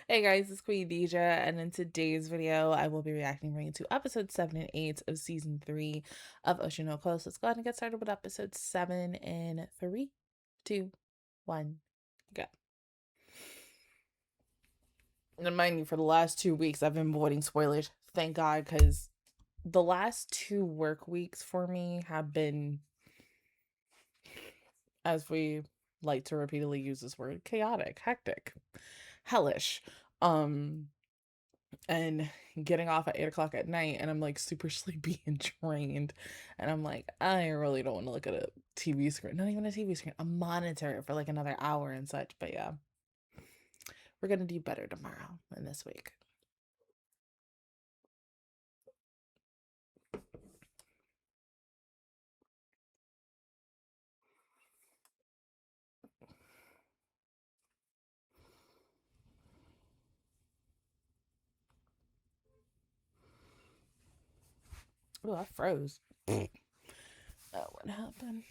Hey guys, it's Queendija, and in today's video, I will be reacting to episodes 7 and 8 of season 3 of Oshi no Ko. So let's go ahead and get started with episode 7 in 3, 2, 1, go. And mind you, for the last 2 weeks, I've been avoiding spoilers. Thank God, because the last 2 work weeks for me have been, as we like to repeatedly use this word, chaotic, hectic, hellish. And getting off at 8 o'clock at night, and I'm like super sleepy and drained, and I'm like, I really don't want to look at a TV screen, not even a TV screen, a monitor for like another hour and such. But yeah, we're gonna do better tomorrow and this week. Oh, I froze. Oh, what happened?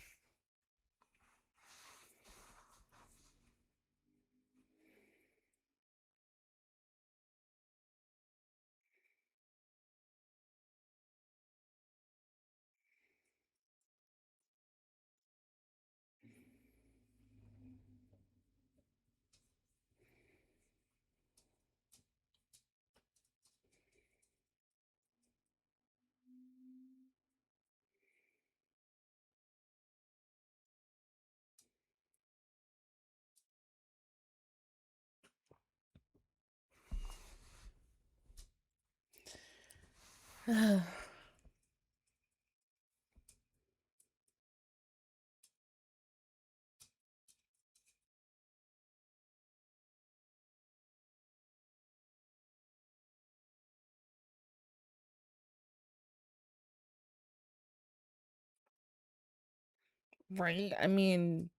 Right? I mean,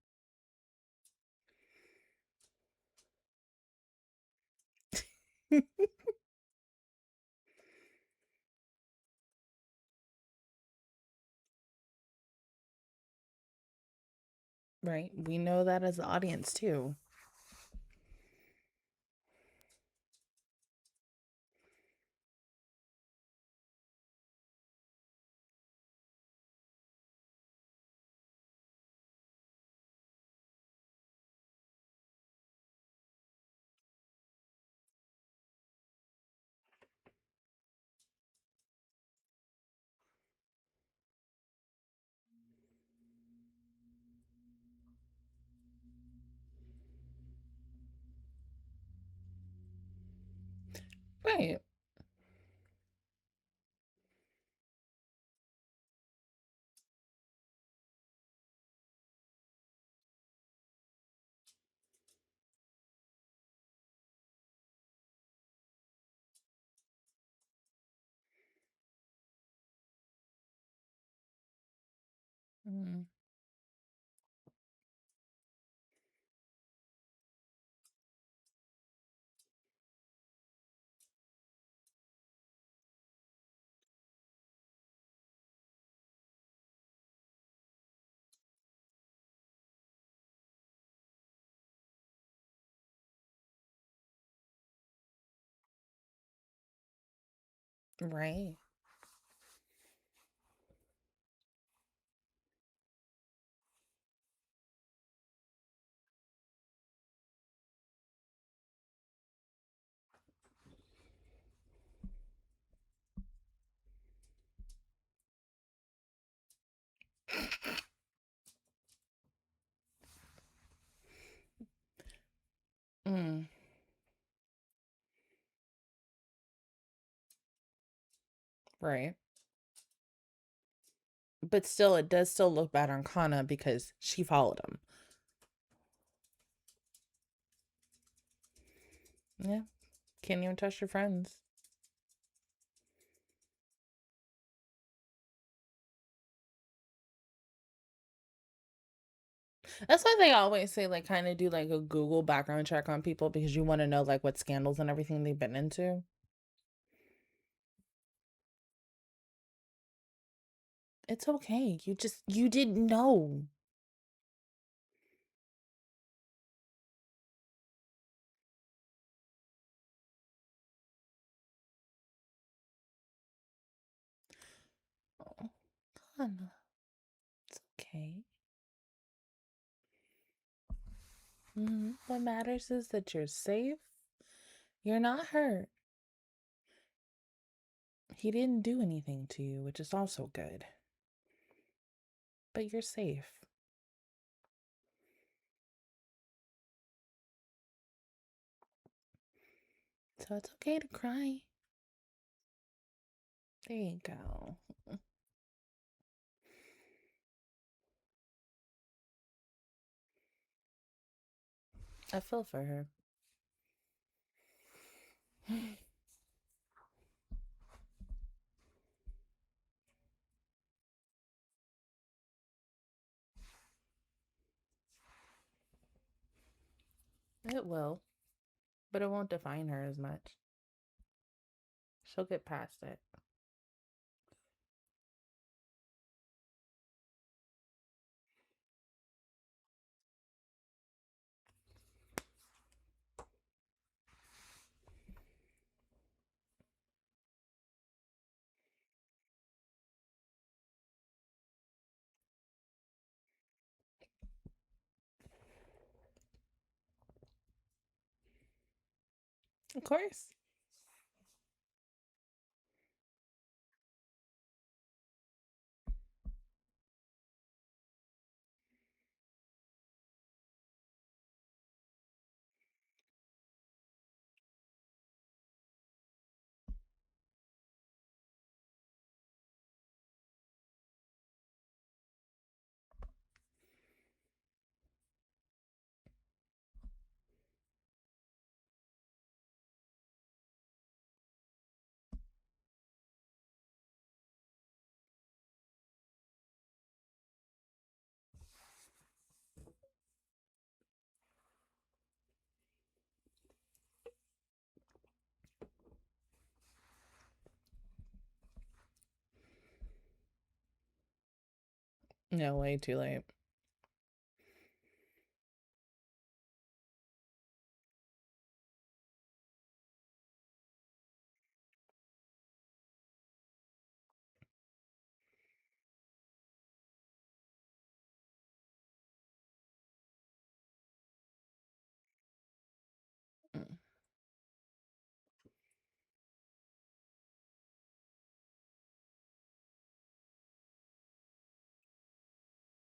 right? We know that as the audience too. Right. Mm. Right. Mm. Right. But still, it does still look bad on Kana because she followed him. Yeah. Can't even trust your friends. That's why they always say, like, kind of do like a Google background check on people because you want to know like what scandals and everything they've been into. It's okay. You didn't know. on. It's okay. What matters is that you're safe. You're not hurt. He didn't do anything to you, which is also good. But you're safe. So it's okay to cry. There you go. I feel for her. It will. But it won't define her as much. She'll get past it. Of course. No, way too late.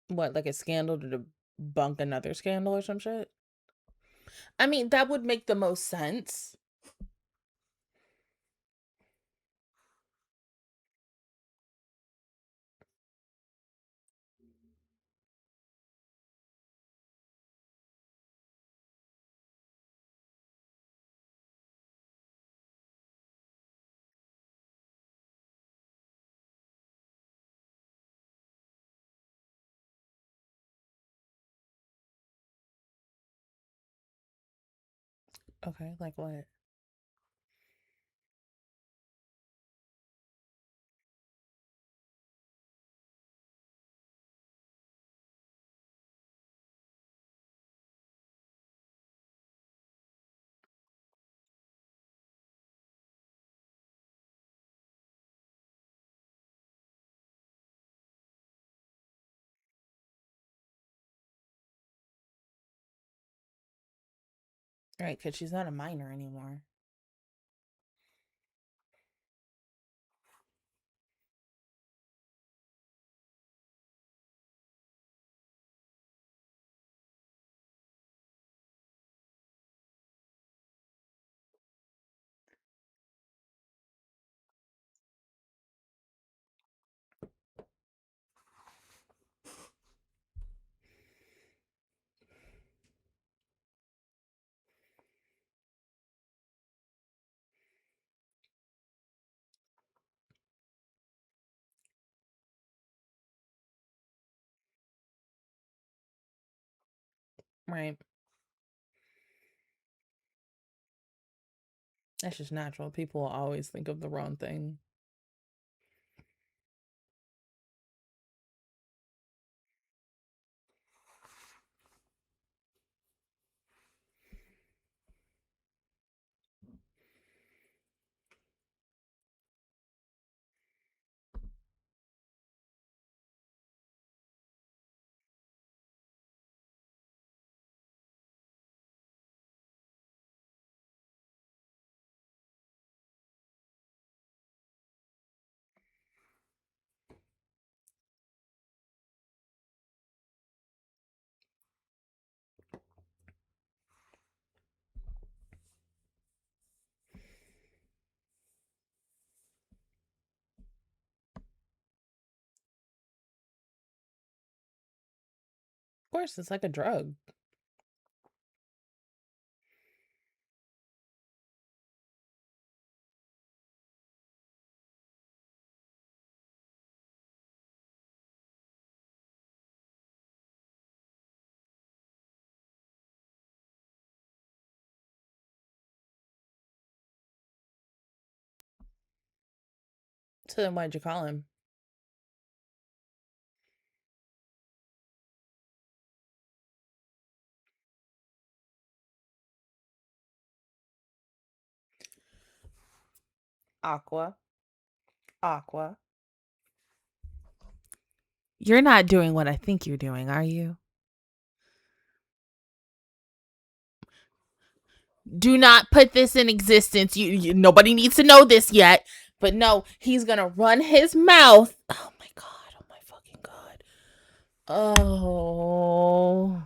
What, like a scandal to debunk another scandal or some shit? I mean, that would make the most sense. Okay, like what? Right, because she's not a minor anymore. Right. That's just natural. People will always think of the wrong thing. Of course, it's like a drug. So then why'd you call him? Aqua. You're not doing what I think you're doing, are you? Do not put this in existence. Nobody needs to know this yet. But no, he's gonna run his mouth. Oh my god. Oh my fucking god. Oh.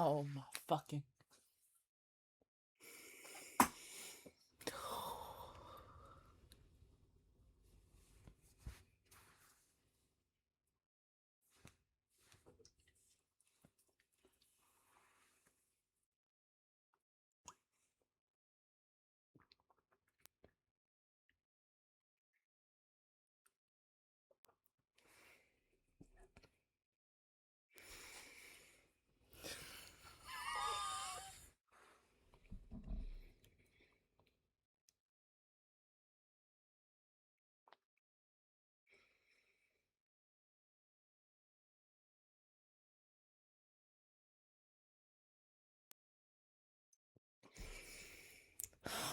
Oh my fucking.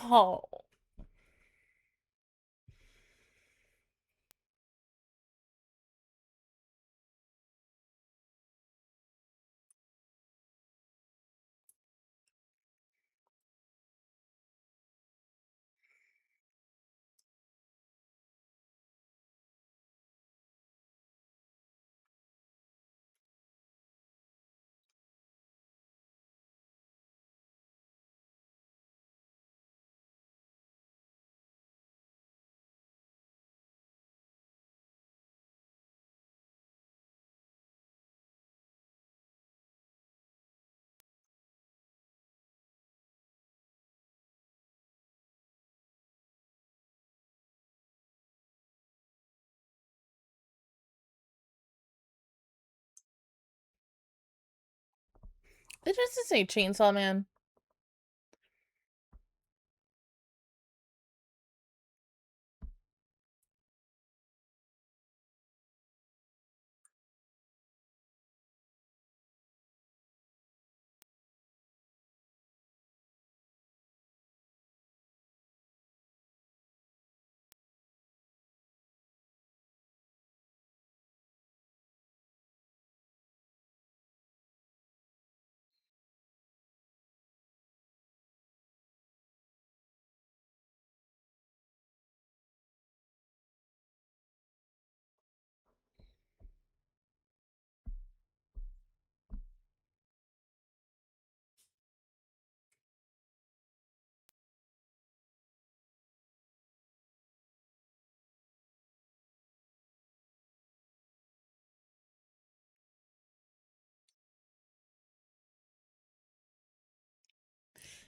Oh. Did it just say Chainsaw Man?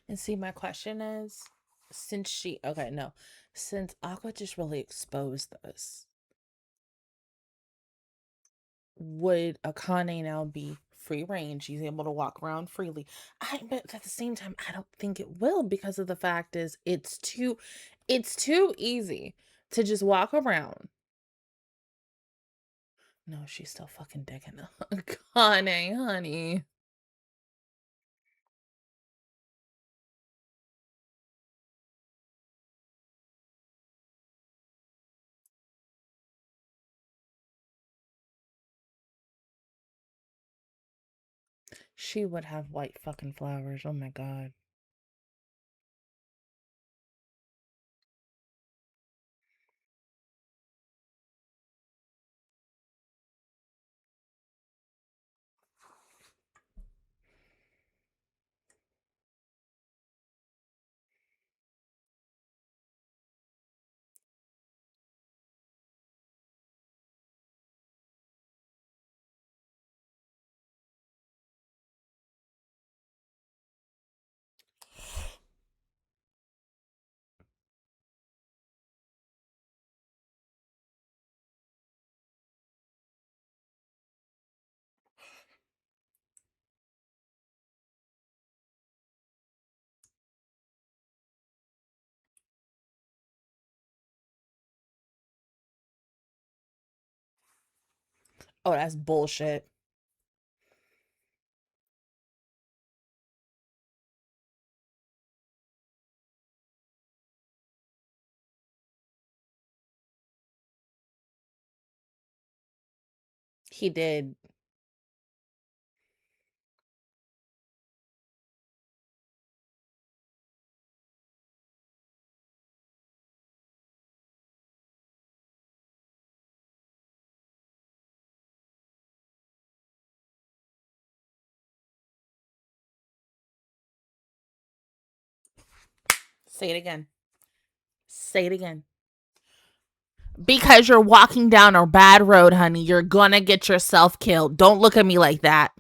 And see, my question is, since Aqua just really exposed this, would Akane now be free range? He's able to walk around freely. But at the same time, I don't think it will, because of the fact is it's too easy to just walk around. No, she's still fucking digging Akane, honey. She would have white fucking flowers. Oh my god. Oh, that's bullshit. He did. Say it again. Say it again. Because you're walking down a bad road, honey. You're gonna get yourself killed. Don't look at me like that.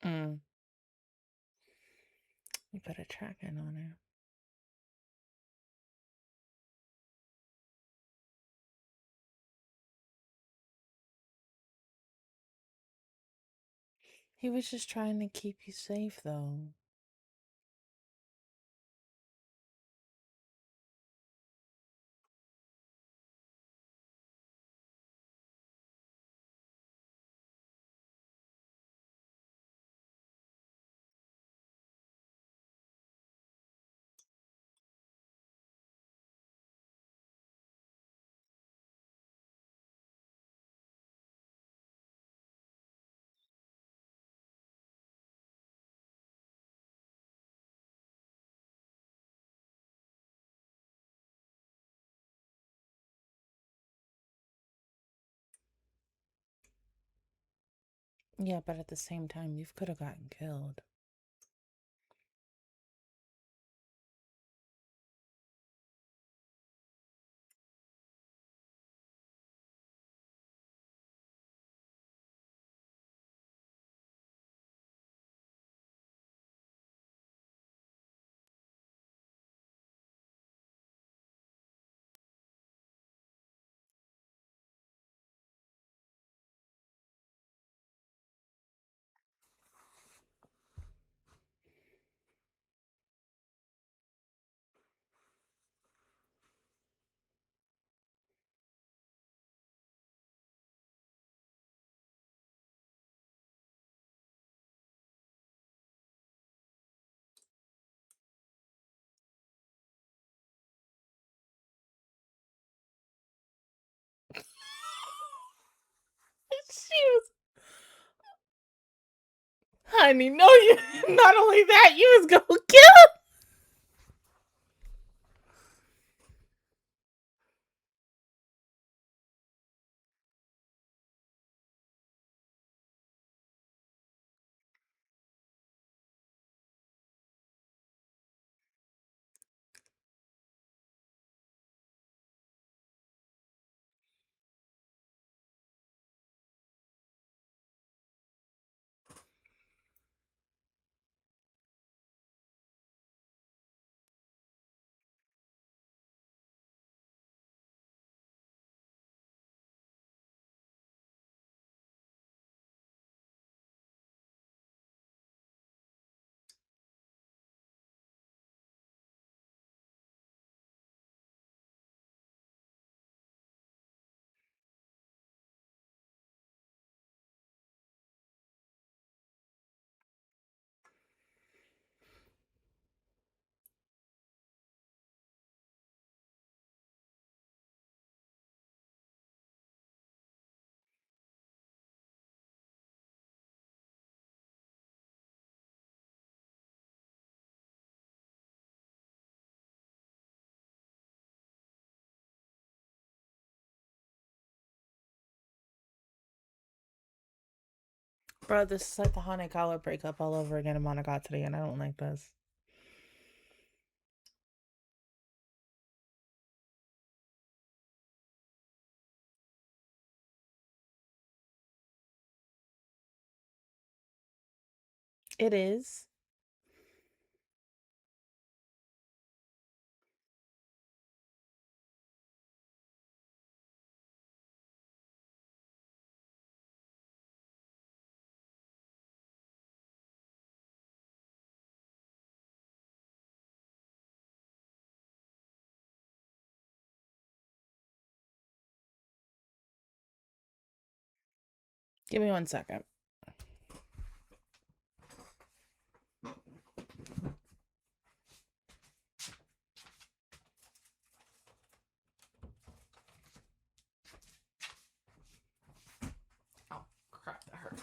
Mm. You better track in on her. He was just trying to keep you safe, though. Yeah, but at the same time, you could have gotten killed. She was, honey, no, you, not only that, you was gonna kill Bro, this is like the Hanekawa breakup all over again in Monogatari, and I don't like this. It is. Give me 1 second. Oh, crap, that hurt.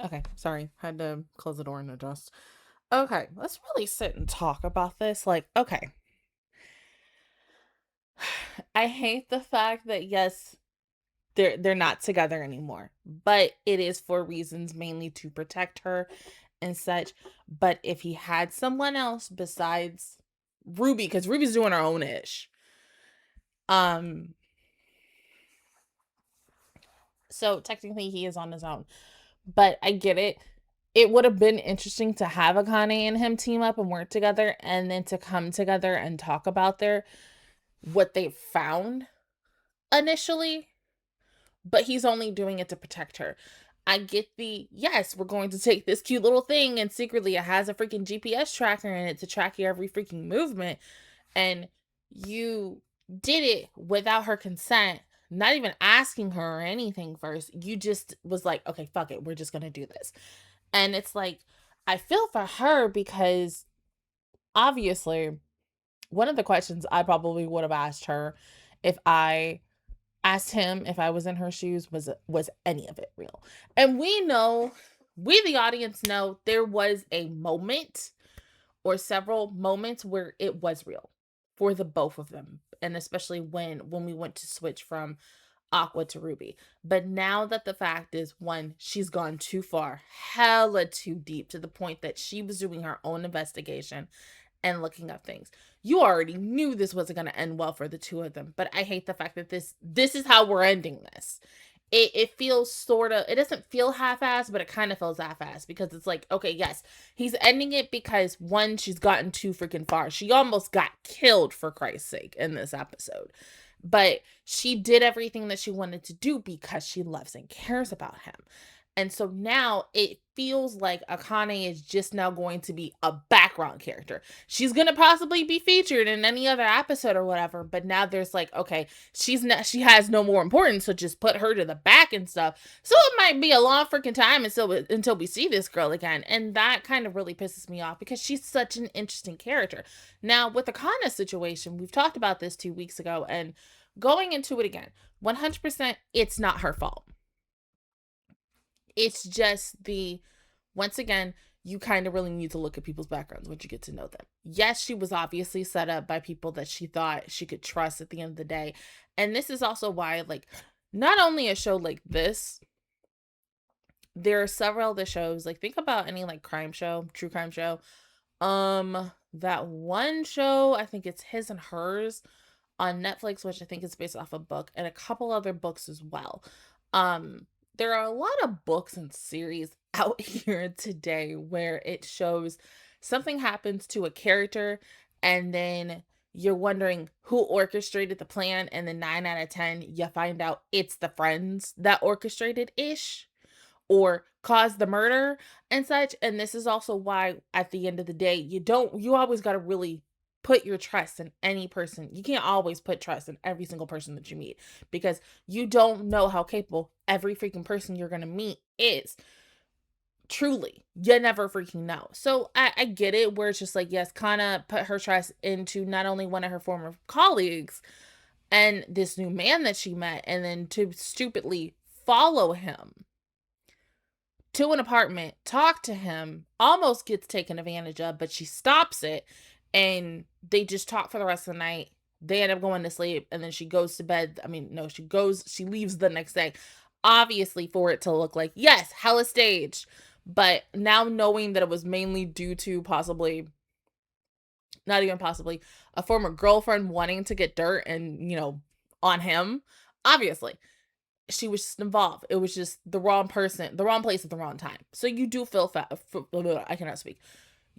Okay, sorry. Had to close the door and adjust. Okay, let's really sit and talk about this. Like, okay. I hate the fact that yes, they're not together anymore, but it is for reasons mainly to protect her and such. But if he had someone else besides Ruby, because Ruby's doing her own ish. So technically he is on his own. But I get it. It would have been interesting to have Akane and him team up and work together, and then to come together and talk about what they found initially. But he's only doing it to protect her. I get yes, we're going to take this cute little thing, and secretly it has a freaking GPS tracker in it to track your every freaking movement. And you did it without her consent, not even asking her or anything first. You just was like, okay, fuck it, we're just gonna do this. And it's like, I feel for her because obviously one of the questions I probably would have asked her if I asked him if I was in her shoes was any of it real? And we the audience know there was a moment or several moments where it was real for the both of them, and especially when we went to switch from Aqua to Ruby. But now that the fact is, one, she's gone too far, hella too deep, to the point that she was doing her own investigation and looking up things. You already knew this wasn't going to end well for the two of them, but I hate the fact that this is how we're ending this. It feels sort of, it doesn't feel half-assed, but it kind of feels half-assed, because it's like, okay, yes, he's ending it because one, she's gotten too freaking far. She almost got killed, for Christ's sake, in this episode. But she did everything that she wanted to do because she loves and cares about him. And so now it feels like Akane is just now going to be a background character. She's going to possibly be featured in any other episode or whatever, but now there's like, okay, she has no more importance, so just put her to the back and stuff. So it might be a long freaking time until we see this girl again. And that kind of really pisses me off because she's such an interesting character. Now, with the Kana situation, we've talked about this 2 weeks ago, and going into it again, 100% it's not her fault. It's just once again, you kind of really need to look at people's backgrounds once you get to know them. Yes, she was obviously set up by people that she thought she could trust at the end of the day. And this is also why, like, not only a show like this, there are several other shows. Like, think about any like crime show, true crime show. That one show, I think it's His and Hers on Netflix, which I think is based off a book, and a couple other books as well. There are a lot of books and series out here today where it shows something happens to a character, and then you're wondering who orchestrated the plan, and then 9 out of 10 you find out it's the friends that orchestrated ish or caused the murder and such. And this is also why at the end of the day, you always got to really put your trust in any person. You can't always put trust in every single person that you meet, because you don't know how capable every freaking person you're going to meet is. Truly, you never freaking know. So I get it, where it's just like, yes, Kana put her trust into not only one of her former colleagues and this new man that she met, and then to stupidly follow him. to an apartment, talk to him, almost gets taken advantage of, but she stops it, and they just talk for the rest of the night. They end up going to sleep, and then she goes to bed. I mean, no, she leaves the next day, obviously for it to look like, yes, hella staged. But now knowing that it was mainly due to possibly, not even possibly, a former girlfriend wanting to get dirt and, on him, obviously she was just involved. It was just the wrong person, the wrong place at the wrong time. So you do feel I cannot speak.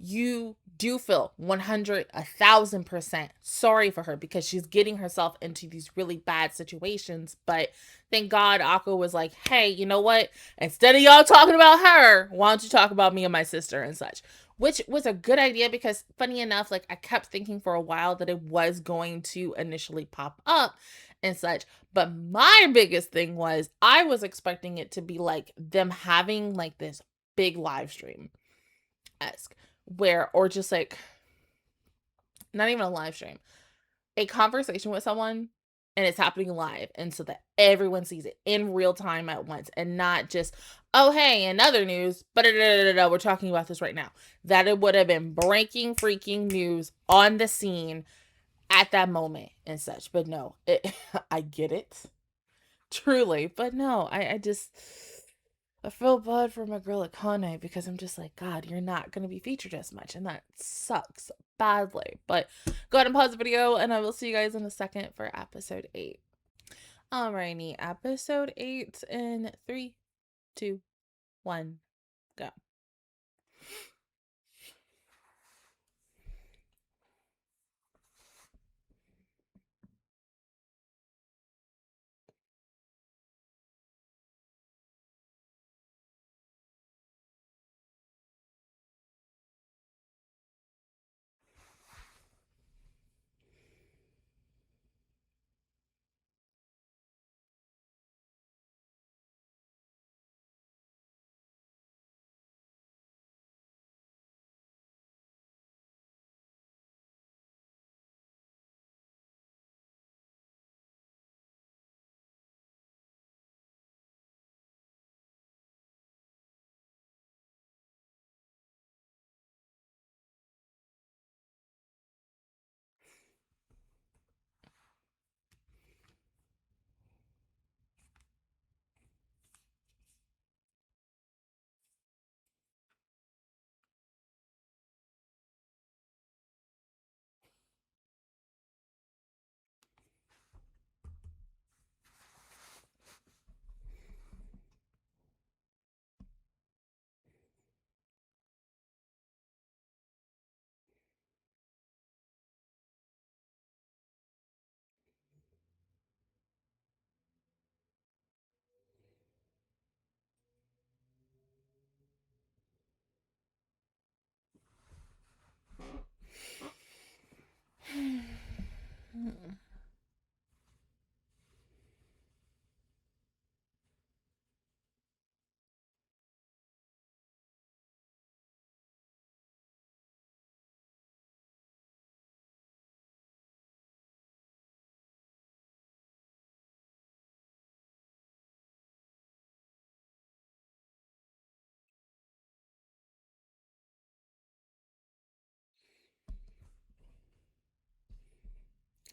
You do feel 100, 1,000% sorry for her because she's getting herself into these really bad situations. But thank God Akko was like, hey, you know what? Instead of y'all talking about her, why don't you talk about me and my sister and such? Which was a good idea because, funny enough, like I kept thinking for a while that it was going to initially pop up and such. But my biggest thing was I was expecting it to be like them having like this big live stream esque where, or just like, not even a live stream, a conversation with someone and it's happening live. And so that everyone sees it in real time at once and not just, oh, hey, in other news, but we're talking about this right now. That it would have been breaking freaking news on the scene at that moment and such. But no, I get it. Truly. But no, I feel bad for my girl at Kane because I'm just like, God, you're not going to be featured as much. And that sucks badly. But go ahead and pause the video and I will see you guys in a second for episode 8. Alrighty, episode 8 in 3, 2, 1, go.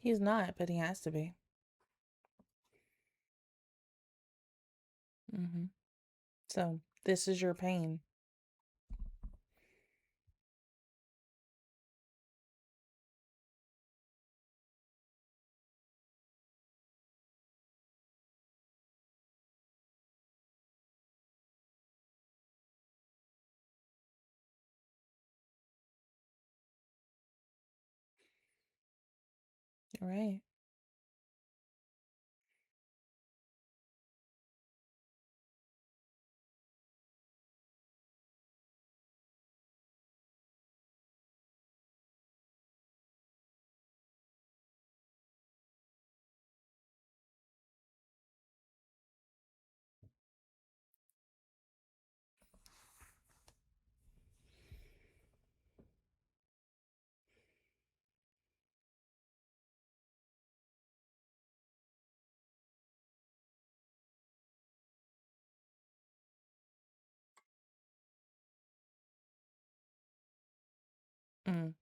He's not, but he has to be. So, this is your pain. Right. Mm.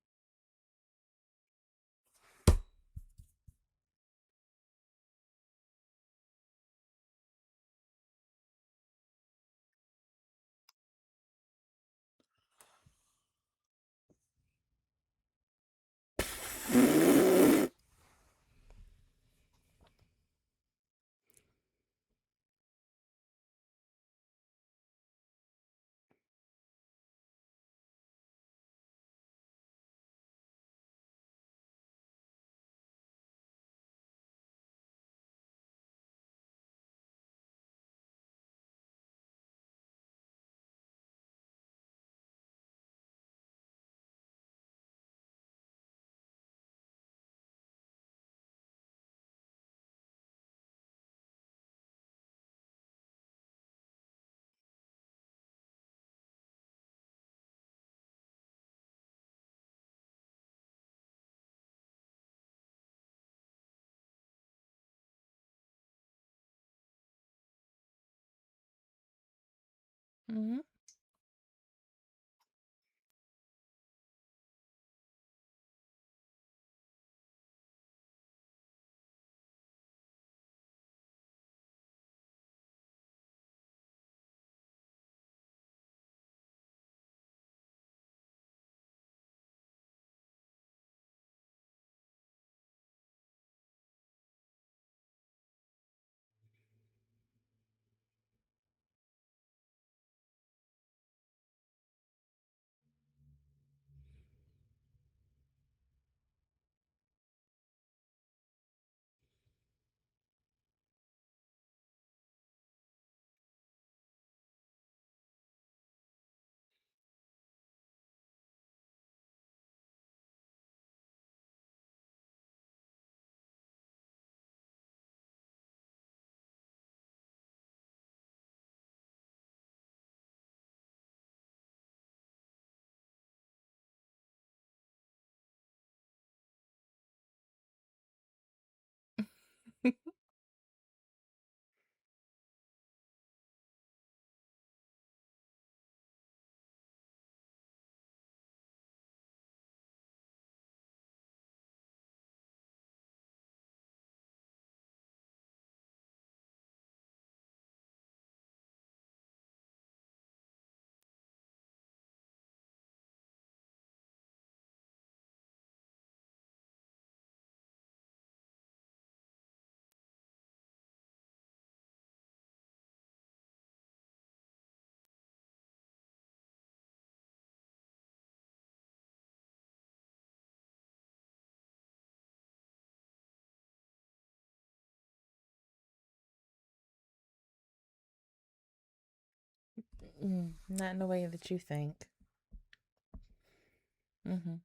Mm-hmm. Not in the way that you think. Mm-hmm.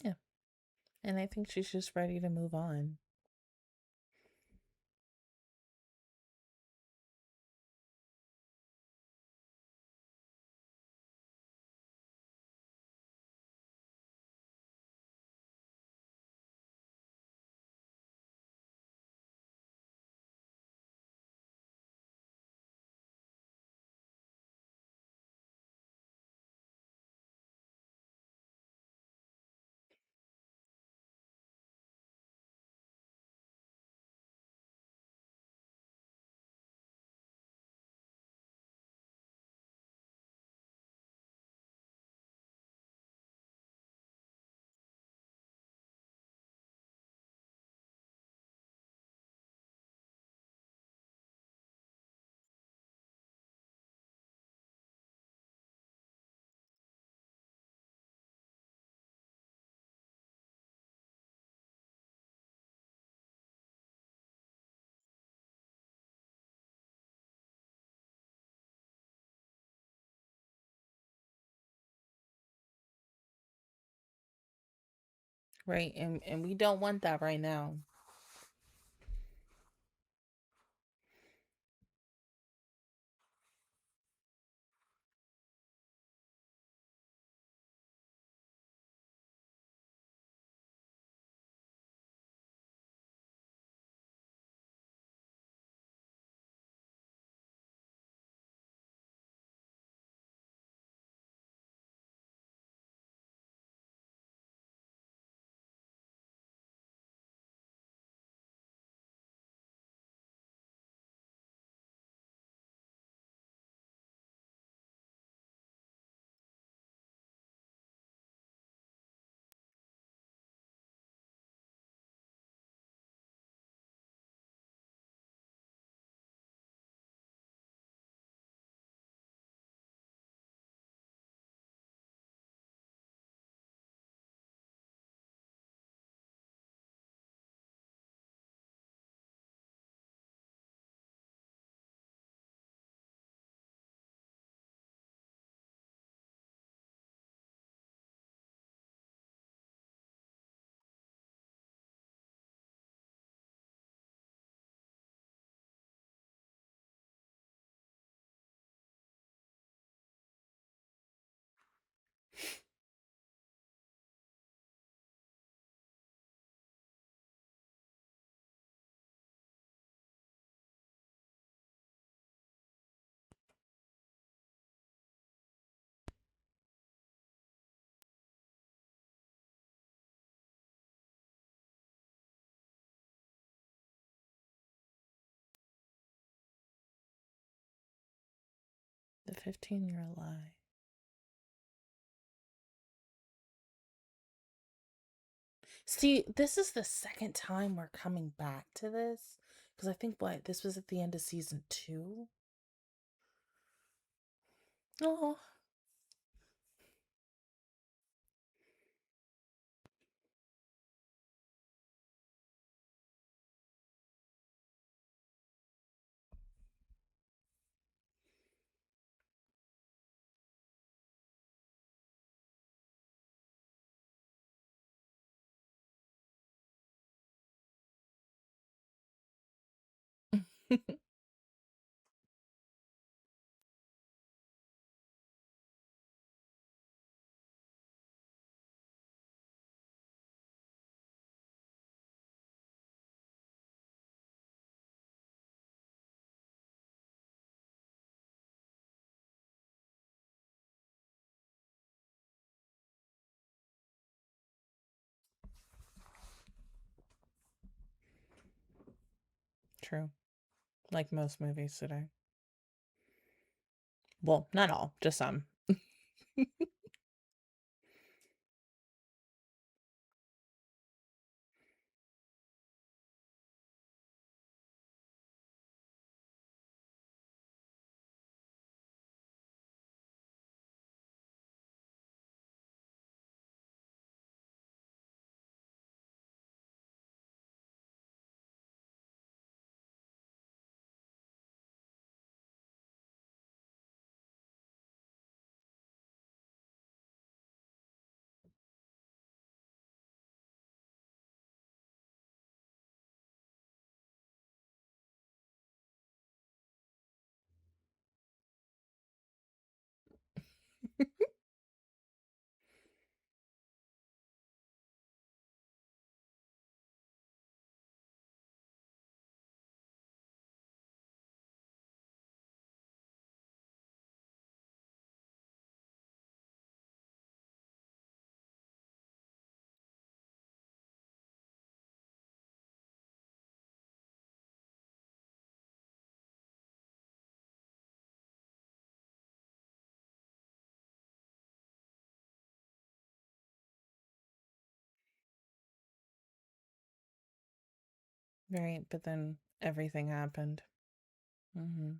Yeah. And I think she's just ready to move on. Right, and we don't want that right now. The 15-year lie. See, this is the second time we're coming back to this. Because I think, what, this was at the end of season 2? Oh. True. Like most movies today. Well, not all, just some. Right, but then everything happened. Mm-hmm.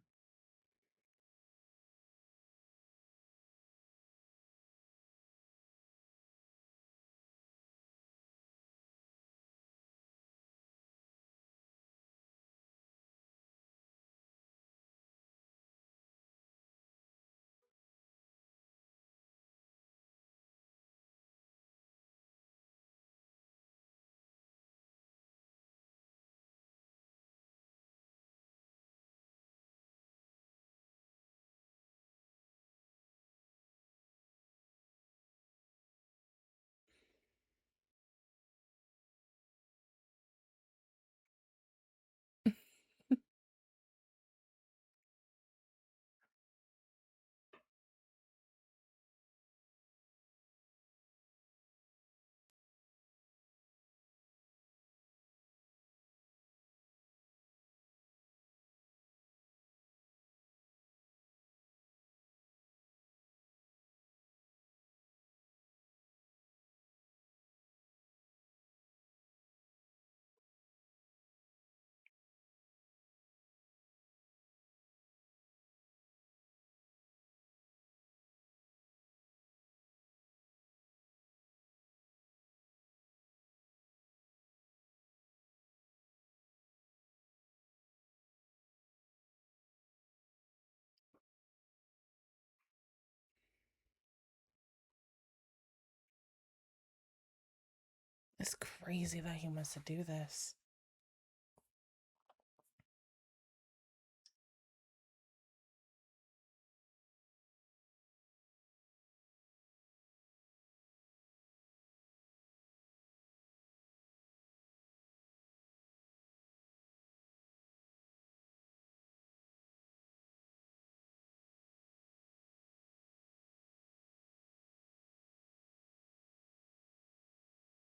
It's crazy that he wants to do this.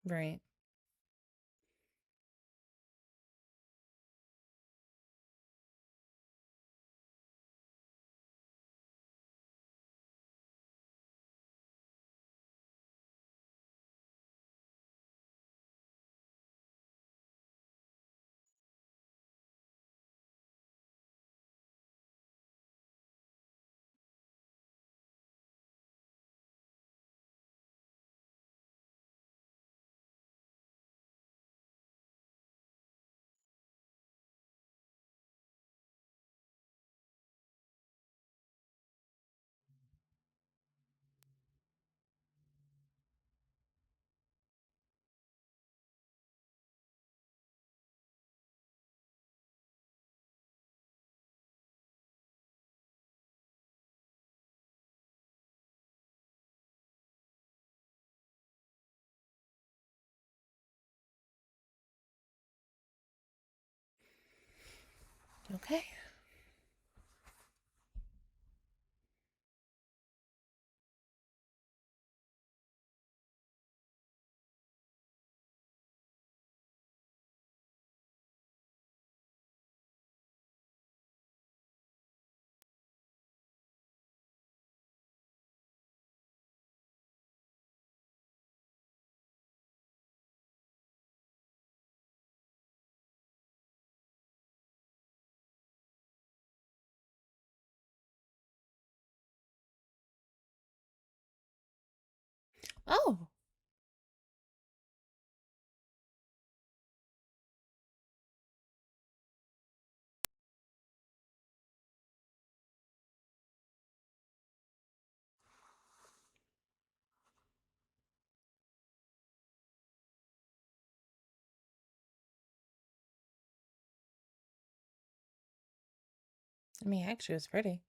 Right. Okay. Oh. I mean, actually, it was pretty.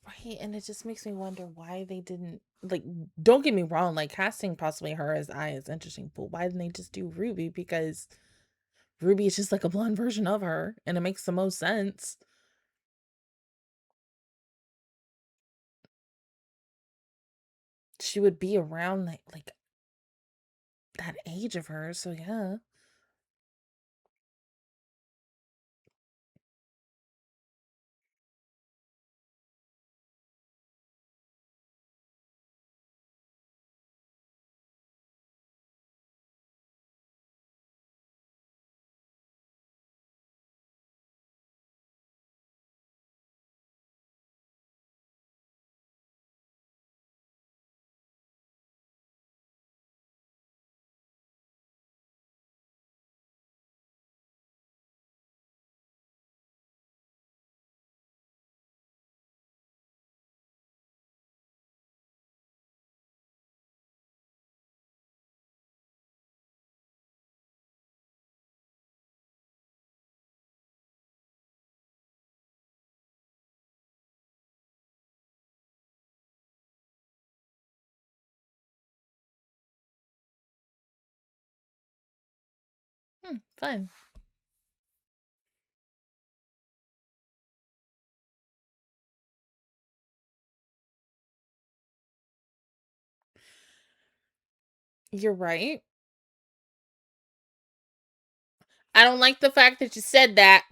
Right, and it just makes me wonder why they didn't, like, don't get me wrong, like, casting possibly her as I is interesting, but why didn't they just do Ruby? Because Ruby is just like a blonde version of her, and it makes the most sense. She would be around like that age of her, so yeah. Fun. You're right. I don't like the fact that you said that.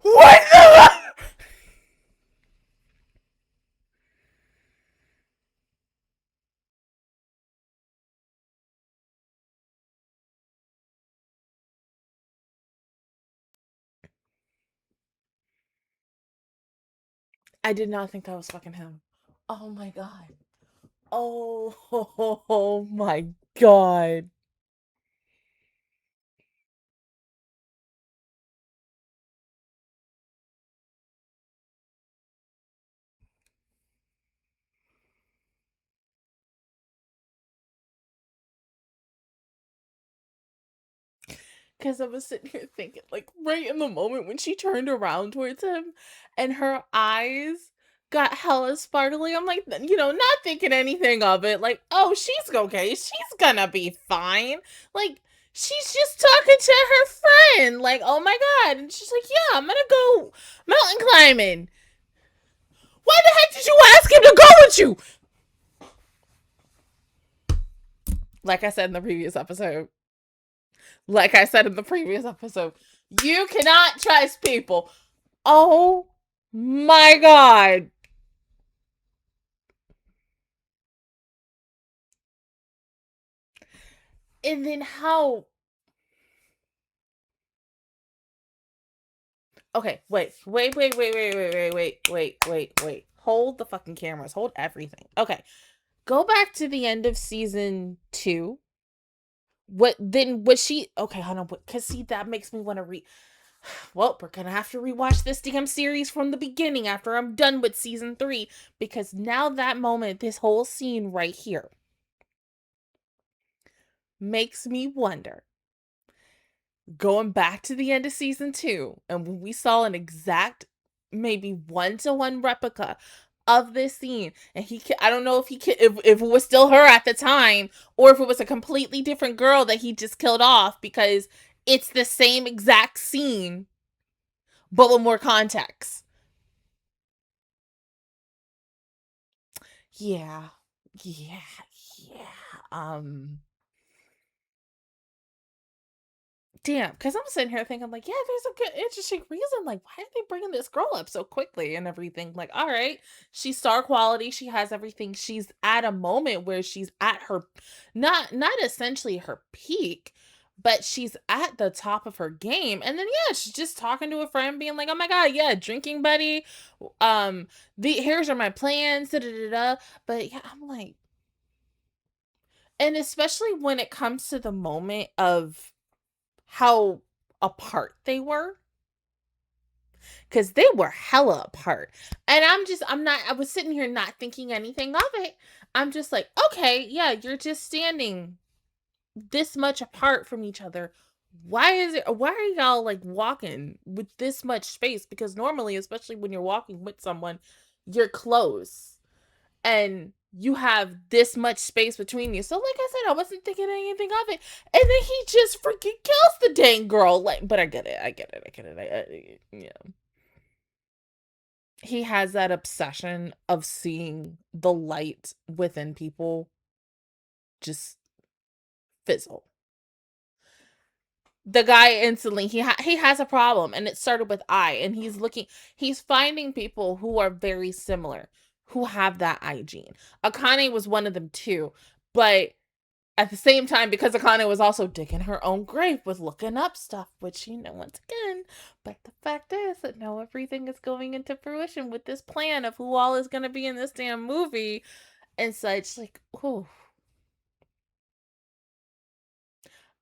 What the? I did not think that was fucking him. Oh my god. Oh my god. Because I was sitting here thinking, like, right in the moment when she turned around towards him and her eyes got hella sparkly, I'm like, not thinking anything of it. Like, oh, she's okay. She's gonna be fine. Like, she's just talking to her friend. Like, oh my god. And she's like, yeah, I'm gonna go mountain climbing. Why the heck did you ask him to go with you? Like I said in the previous episode. You cannot trust people. Oh my god. And then how? Okay, wait. Hold the fucking cameras. Hold everything. Okay. Go back to the end of season 2. What then was she okay, hold on, because see that makes me want to well, we're gonna have to rewatch this damn series from the beginning after I'm done with season 3, because now that moment, this whole scene right here makes me wonder, going back to the end of season 2, and when we saw an exact, maybe 1-to-1 replica of this scene, and I don't know if it was still her at the time, or if it was a completely different girl that he just killed off, because it's the same exact scene, but with more context. Yeah. Yeah. Yeah. Damn, because I'm sitting here thinking, like, yeah, there's a good, interesting reason. Like, why are they bringing this girl up so quickly and everything? Like, all right, she's star quality. She has everything. She's at a moment where she's at her, not essentially her peak, but she's at the top of her game. And then, yeah, she's just talking to a friend, being like, oh my God, yeah, drinking buddy. Here's are my plans, da da da da. But yeah, I'm like, and especially when it comes to the moment of how apart they were, because they were hella apart, and I was sitting here not thinking anything of it. I'm just like, okay, yeah, you're just standing this much apart from each other. Why are y'all like walking with this much space? Because normally, especially when you're walking with someone, you're close and you have this much space between you. So like I said, I wasn't thinking anything of it. And then he just freaking kills the dang girl. Like, but I get it. Yeah. He has that obsession of seeing the light within people just fizzle. The guy instantly, he has a problem, and it started with and he's finding people who are very similar, who have that eye gene. Akane was one of them too, but at the same time, because Akane was also digging her own grave with looking up stuff, which, once again, but the fact is that now everything is going into fruition with this plan of who all is going to be in this damn movie and such. Like, oh,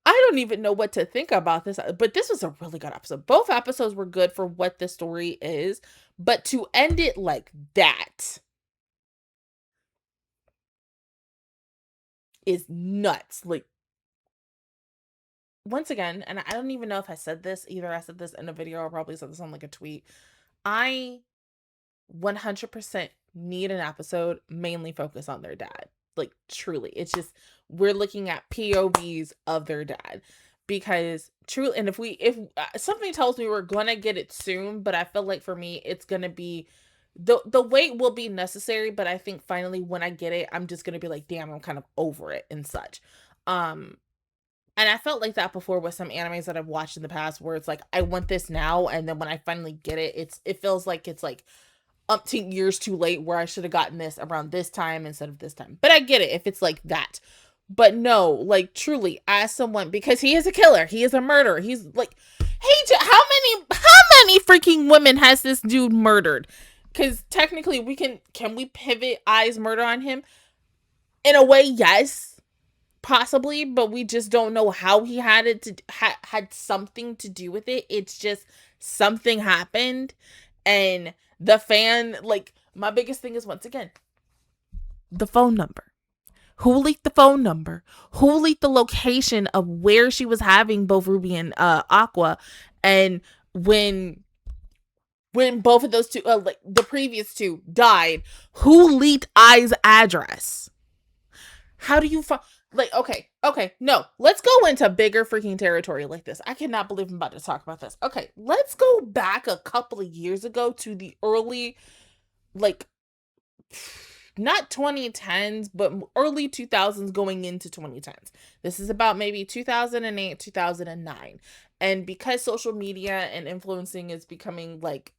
I don't even know what to think about this, but this was a really good episode. Both episodes were good for what the story is, but to end it like that is nuts. Like, once again, and I don't even know if I said this, either I said this in a video or probably said this on like a tweet. I 100% need an episode mainly focused on their dad. Like, truly, it's just, we're looking at POVs of their dad, because truly, and if something tells me we're gonna get it soon, but I feel like for me it's gonna be, the wait will be necessary, but I think finally when I get it, I'm just gonna be like, damn, I'm kind of over it and such. And I felt like that before with some animes that I've watched in the past, where it's like, I want this now, and then when I finally get it, it feels like it's like umpteen years too late, where I should have gotten this around this time instead of this time. But I get it if it's like that. But no, like, truly, as someone, because he is a killer, he is a murderer. He's like, hey, how many freaking women has this dude murdered? Because technically, can we pivot Ai's murder on him? In a way, yes. Possibly, but we just don't know how he had it to had something to do with it. It's just something happened, and the fan, like, my biggest thing is, once again, the phone number. Who leaked the phone number? Who leaked the location of where she was having both Ruby and Aqua? And when both of those two, like the previous two, died, who leaked Ai's address? How do you like, okay, no, let's go into bigger freaking territory like this. I cannot believe I'm about to talk about this. Okay, let's go back a couple of years ago to the early, like, not 2010s, but early 2000s going into 2010s. This is about maybe 2008, 2009. And because social media and influencing is becoming like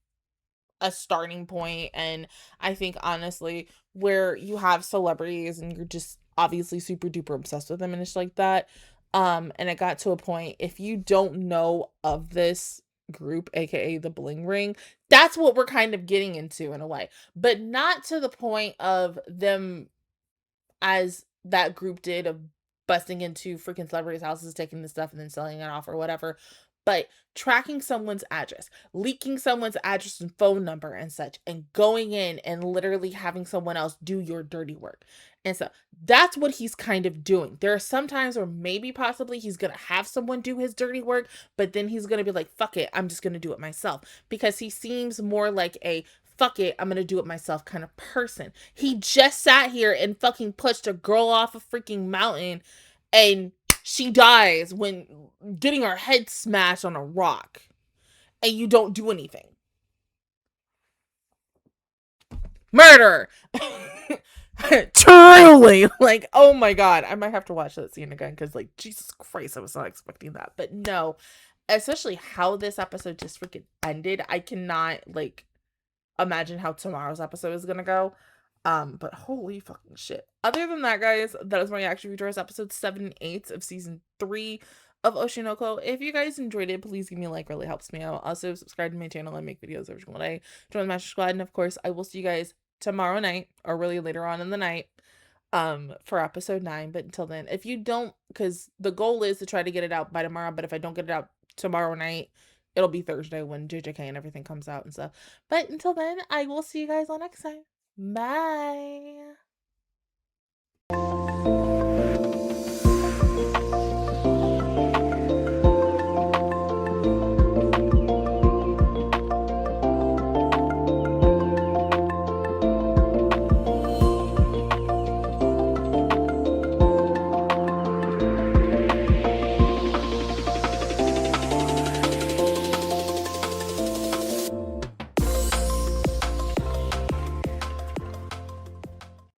a starting point, and I think honestly, where you have celebrities and you're just obviously super duper obsessed with them and it's like that, and it got to a point, if you don't know of this group, aka the Bling Ring, that's what we're kind of getting into in a way, but not to the point of them as that group did, of busting into freaking celebrities' houses, taking the stuff and then selling it off or whatever. But tracking someone's address, leaking someone's address and phone number and such, and going in and literally having someone else do your dirty work. And so that's what he's kind of doing. There are some times where maybe possibly he's going to have someone do his dirty work, but then he's going to be like, fuck it, I'm just going to do it myself. Because he seems more like a fuck it, I'm gonna do it myself kind of person. He just sat here and fucking pushed a girl off a freaking mountain, and she dies when getting her head smashed on a rock, and you don't do anything. Murder! Truly! Like, oh my god, I might have to watch that scene again, because, like, Jesus Christ, I was not expecting that. But no, especially how this episode just freaking ended, I cannot, like, imagine how tomorrow's episode is gonna go. But holy fucking shit. Other than that, guys, that is my reaction towards episodes 7 and 8 of season 3 of Oshi no Ko. If you guys enjoyed it, please give me a like, really helps me out. Also, subscribe to my channel. I make videos every single day. Join the Master Squad, and of course, I will see you guys tomorrow night, or really later on in the night, for episode 9. But until then, if you don't, because the goal is to try to get it out by tomorrow, but if I don't get it out tomorrow night, it'll be Thursday when JJK and everything comes out and stuff. But until then, I will see you guys all next time. Bye.